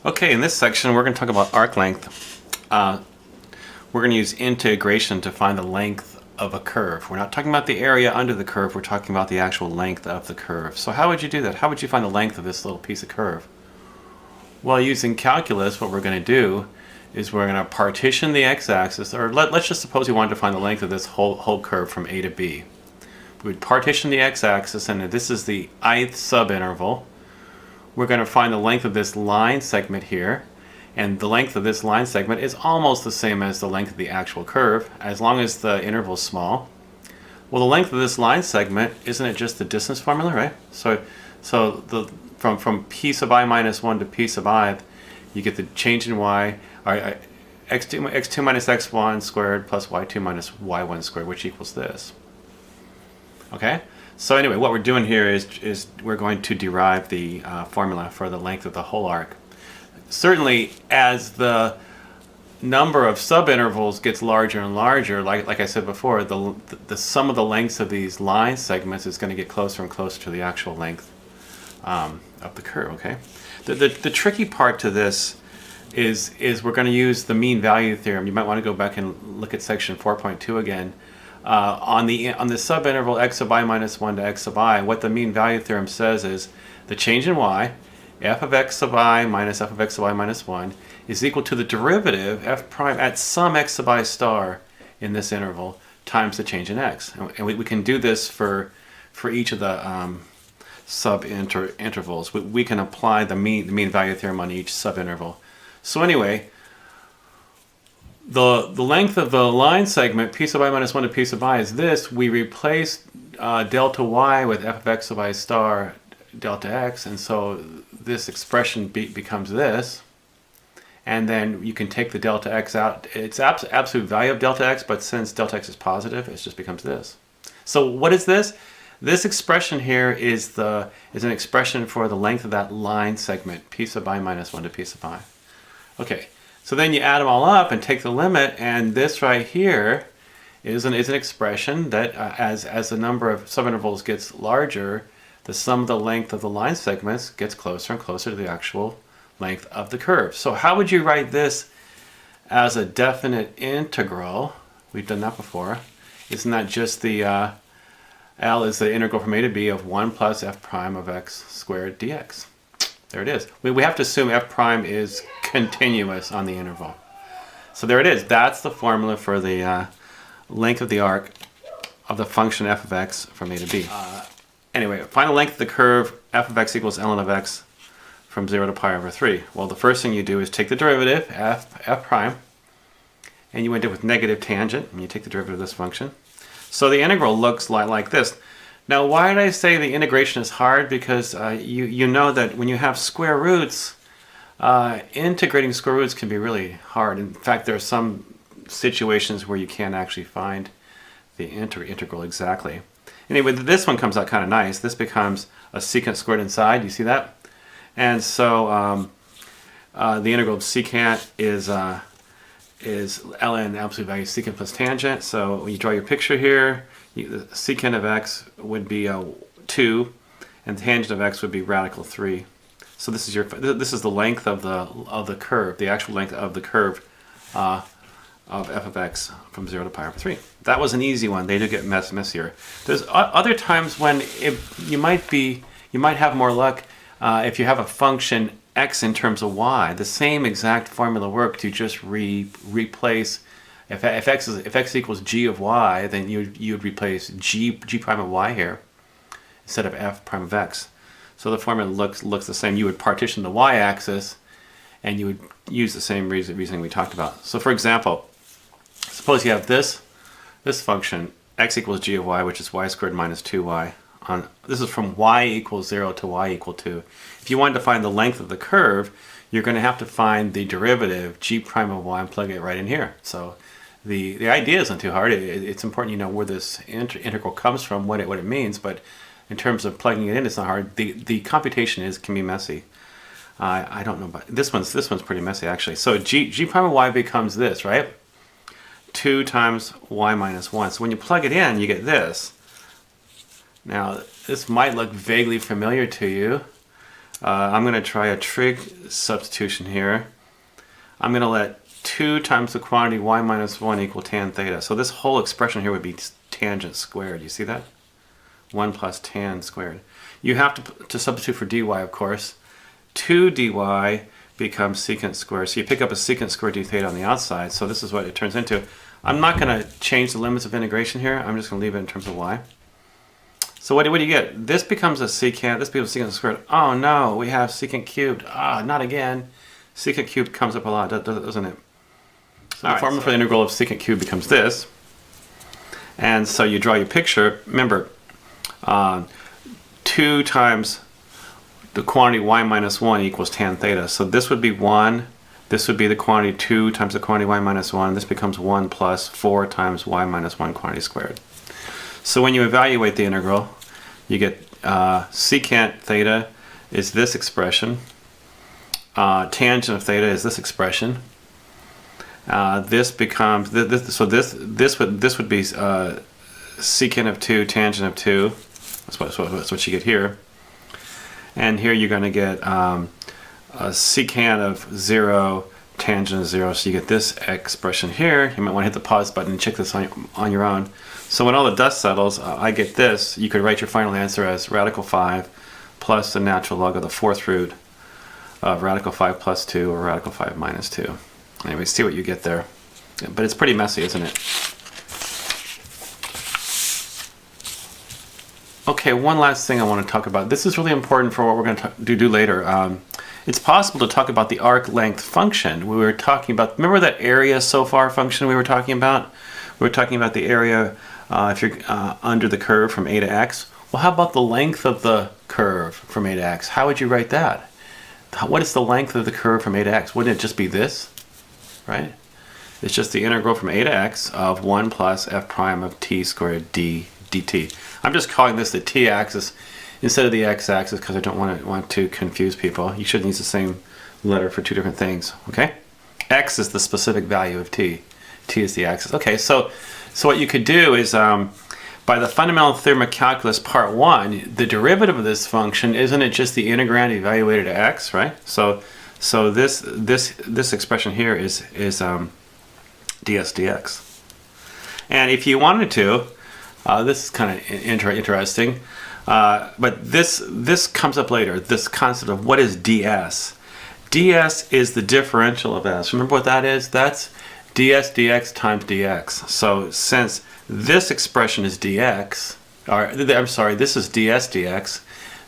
Okay, in this section we're going to talk about arc length. We're going to use integration to find the length of a curve. We're not talking about the area under the curve, we're talking about the actual length of the curve. So how would you do that? How would you find the length of this little piece of curve? Well, using calculus, what we're going to do is we're going to partition the x-axis, or let's just suppose we wanted to find the length of this whole curve from A to B. We would partition the x-axis, and this is the ith subinterval. We're going to find the length of this line segment here, and the length of this line segment is almost the same as the length of the actual curve, as long as the interval is small. Well, the length of this line segment, isn't it just the distance formula, right? So from p sub I minus 1 to p sub I, you get the change in y, x2 minus x1 squared plus y2 minus y1 squared, which equals this. Okay? So anyway, what we're doing here is we're going to derive the formula for the length of the whole arc. Certainly, as the number of subintervals gets larger and larger, like I said before, the sum of the lengths of these line segments is going to get closer and closer to the actual length of the curve. Okay. The tricky part to this is we're going to use the mean value theorem. You might want to go back and look at section 4.2 again. On the subinterval x sub I minus 1 to x sub I, what the mean value theorem says is the change in y, f of x sub I minus f of x sub I minus 1, is equal to the derivative f prime at some x sub I star in this interval times the change in x. And we can do this for each of the sub-intervals. We can apply the mean value theorem on each subinterval. So anyway, the length of the line segment, p sub I minus 1 to p sub I, is this. We replace delta y with f of x sub I star delta x, and so this expression becomes this. And then you can take the delta x out. It's absolute value of delta x, but since delta x is positive, it just becomes this. So what is this? This expression here is an expression for the length of that line segment, p sub I minus 1 to p sub I. Okay. So then you add them all up and take the limit, and this right here is an expression that as the number of subintervals gets larger, the sum of the length of the line segments gets closer and closer to the actual length of the curve. So how would you write this as a definite integral? We've done that before. Isn't that just the L is the integral from A to B of 1 plus f prime of x squared dx. There it is. We have to assume f prime is continuous on the interval. So there it is. That's the formula for the length of the arc of the function f of x from A to B. Anyway, find the length of the curve f of x equals ln of x from 0 to pi over 3. Well, the first thing you do is take the derivative, f prime, and you end up with negative tangent, and you take the derivative of this function. So the integral looks like this. Now, why did I say the integration is hard? Because you know that when you have square roots, integrating square roots can be really hard. In fact, there are some situations where you can't actually find the integral exactly. Anyway, this one comes out kind of nice. This becomes a secant squared inside. You see that? And so the integral of secant is ln absolute value secant plus tangent. So when you draw your picture here, the secant of x would be 2, and tangent of x would be radical 3. So this is the length of the curve, the actual length of the curve of f of x from 0 to pi over 3. That was an easy one. They do get messier. There's other times when you might have more luck if you have a function x in terms of y. The same exact formula works. You just replace. If x equals g of y, then you'd replace g prime of y here instead of f prime of x. So the formula looks the same. You would partition the y-axis, and you would use the same reasoning we talked about. So for example, suppose you have this function x equals g of y, which is y squared minus 2y. This is from y equals 0 to y equal 2. If you wanted to find the length of the curve, you're going to have to find the derivative g prime of y and plug it right in here. So the idea isn't too hard. It's important you know where this integral comes from, what it means, but in terms of plugging it in, it's not hard. The computation can be messy. I don't know about this one's pretty messy actually. So g prime of y becomes this, right? 2 times y minus 1. So when you plug it in, you get this. Now this might look vaguely familiar to you. I'm going to try a trig substitution here. I'm going to let 2 times the quantity y minus 1 equal tan theta. So this whole expression here would be tangent squared. You see that? 1 plus tan squared. You have to substitute for dy, of course. 2 dy becomes secant squared. So you pick up a secant squared d theta on the outside. So this is what it turns into. I'm not going to change the limits of integration here. I'm just going to leave it in terms of y. So what do you get? This becomes a secant. This becomes secant squared. Oh no, we have secant cubed. Ah, not again. Secant cubed comes up a lot, doesn't it? So the formula for the integral of secant cubed becomes this. And so you draw your picture. Remember, 2 times the quantity y minus 1 equals tan theta. So this would be 1. This would be the quantity 2 times the quantity y minus 1. This becomes 1 plus 4 times y minus 1 quantity squared. So when you evaluate the integral, you get secant theta is this expression. Tangent of theta is this expression. This becomes this would be secant of 2, tangent of 2. That's what you get here. And here you're going to get secant of 0, tangent of 0. So you get this expression here. You might want to hit the pause button and check this on your own. So when all the dust settles, I get this. You could write your final answer as radical 5 plus the natural log of the 4th root of radical 5 plus 2 or radical 5 minus 2. Anyway, see what you get there. But it's pretty messy, isn't it? Okay, one last thing I want to talk about. This is really important for what we're going to do later. It's possible to talk about the arc length function. We were talking about, remember that area so far function we were talking about? We were talking about the area if you're under the curve from a to x. Well, how about the length of the curve from a to x? How would you write that? What is the length of the curve from a to x? Wouldn't it just be this, right? It's just the integral from a to x of 1 plus f prime of t squared dt. I'm just calling this the t-axis instead of the x-axis because I don't want to confuse people. You shouldn't use the same letter for 2 different things, okay? X is the specific value of t. T is the axis. Okay, so what you could do is by the fundamental theorem of calculus part 1, the derivative of this function, isn't it just the integrand evaluated to x, right? So this expression here is ds dx. And if you wanted to, this is kind of interesting, but this comes up later, this concept of what is ds. ds is the differential of s. Remember what that is? That's ds dx times dx. So since this expression is dx, or I'm sorry, this is ds dx,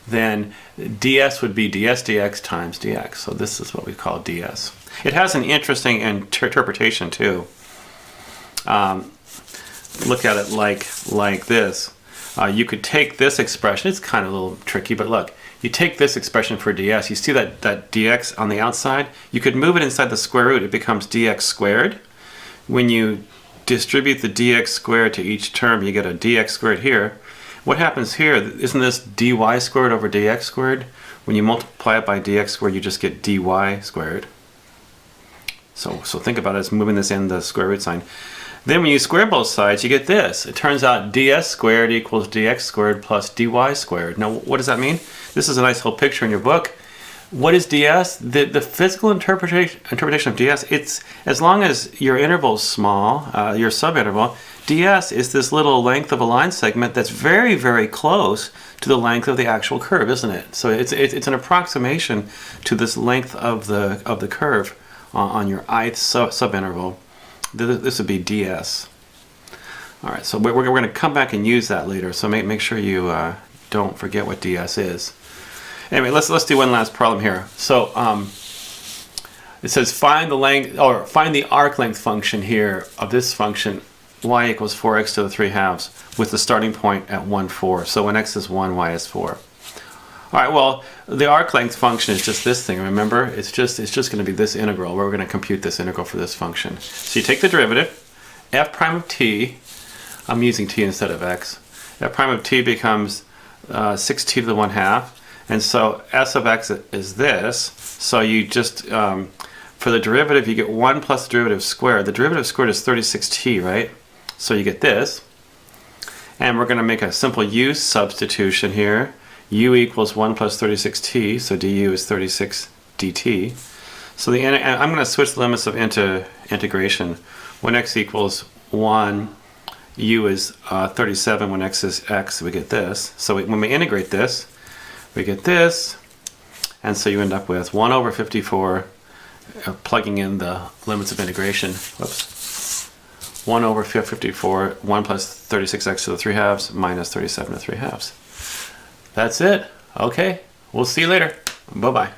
then ds would be ds dx times dx. So this is what we call ds. It has an interesting interpretation too. Look at it like this. You could take this expression, it's kind of a little tricky, but look, you take this expression for ds, you see that dx on the outside, you could move it inside the square root, it becomes dx squared. When you distribute the dx squared to each term, you get a dx squared here. What happens here, isn't this dy squared over dx squared? When you multiply it by dx squared, you just get dy squared. So think about it as moving this in the square root sign. Then when you square both sides, you get this. It turns out ds squared equals dx squared plus dy squared. Now, what does that mean? This is a nice little picture in your book. What is ds? The physical interpretation of ds, it's as long as your interval is small, your subinterval, ds is this little length of a line segment that's very, very close to the length of the actual curve, isn't it? So it's an approximation to this length of the curve on your ith subinterval. This would be ds. All right, so we're going to come back and use that later. So make sure you don't forget what ds is. Anyway, let's do one last problem here. So it says find the length, or find the arc length function here of this function y equals 4x to the 3 halves with the starting point at 1, 4. So when x is 1, y is 4. All right, well, the arc length function is just this thing, remember? It's just going to be this integral. We're going to compute this integral for this function. So you take the derivative, f prime of t, I'm using t instead of x, f prime of t becomes 6t to the 1 half, and so s of x is this, so you just, for the derivative, you get 1 plus the derivative squared. The derivative squared is 36t, right? So you get this, and we're going to make a simple u substitution here. u equals 1 plus 36t, so du is 36 dt. So I'm going to switch the limits of integration. When x equals 1, u is 37. When x is x, we get this. So when we integrate this, we get this. And so you end up with 1 over 54, plugging in the limits of integration. Whoops. 1 over 54, 1 plus 36x to the 3 halves minus 37 to 3 halves. That's it. Okay, we'll see you later. Bye-bye.